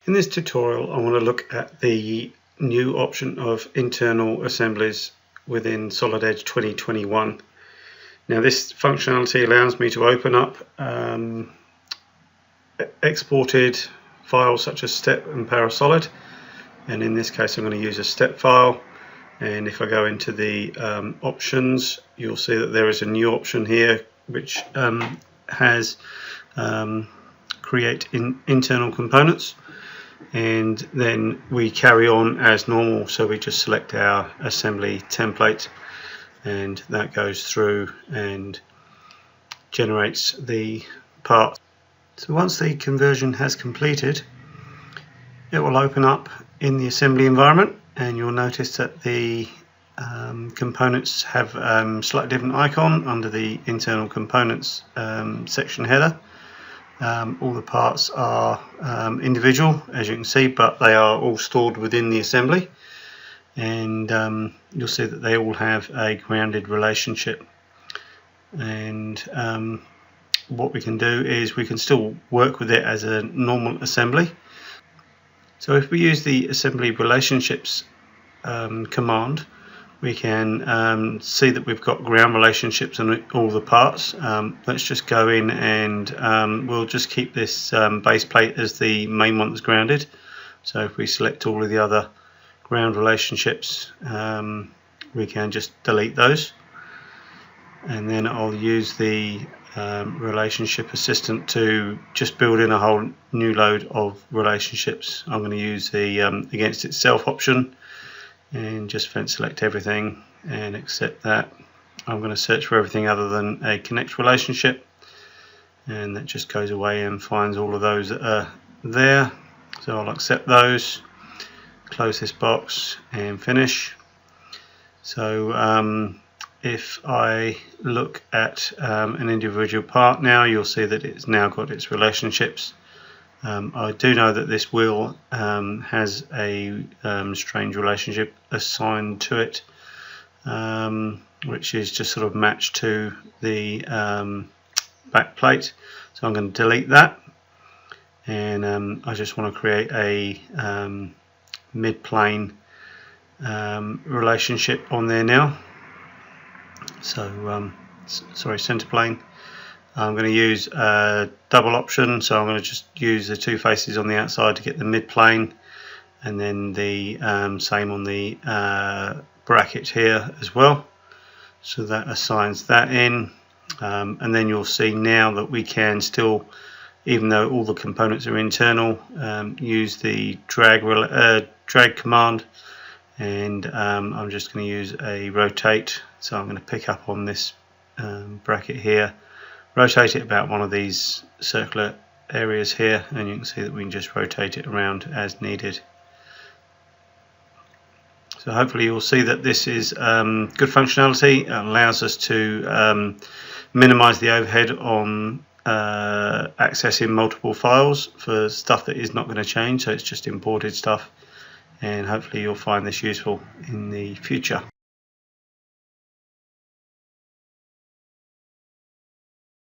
In this tutorial I want to look at the new option of internal assemblies within Solid Edge 2021. Now this functionality allows me to open up exported files such as step and Parasolid, and in this case I'm going to use a step file. And if I go into the options, you'll see that there is a new option here which has create internal components, and then we carry on as normal. So we just select our assembly template and that goes through and generates the part. So once the conversion has completed, it will open up in the assembly environment, and you'll notice that the components have slightly different icon under the internal components section header. All the parts are individual, as you can see, but they are all stored within the assembly, and you'll see that they all have a grounded relationship. And what we can do is we can still work with it as a normal assembly. So if we use the assembly relationships command, we can see that we've got ground relationships on all the parts. Let's just go in and we'll just keep this base plate as the main one that's grounded. So if we select all of the other ground relationships, we can just delete those, and then I'll use the relationship assistant to just build in a whole new load of relationships. I'm going to use the against itself option and just select everything and accept that. I'm going to search for everything other than a connect relationship, and that just goes away and finds all of those that are there. So I'll accept those, close this box and finish. So if I look at an individual part now, you'll see that it's now got its relationships. I do know that this wheel has a strange relationship assigned to it, which is just sort of matched to the back plate. So I'm going to delete that, and I just want to create a mid-plane relationship on there now. So sorry, center plane. I'm going to use a double option, so I'm going to just use the two faces on the outside to get the mid plane, and then the same on the bracket here as well. So that assigns that in, and then you'll see now that we can still, even though all the components are internal, use the drag command, and I'm just going to use a rotate. So I'm going to pick up on this bracket here, rotate it about one of these circular areas here, and you can see that we can just rotate it around as needed. So hopefully you'll see that this is good functionality. It allows us to minimize the overhead on accessing multiple files for stuff that is not going to change, so it's just imported stuff, and hopefully you'll find this useful in the future.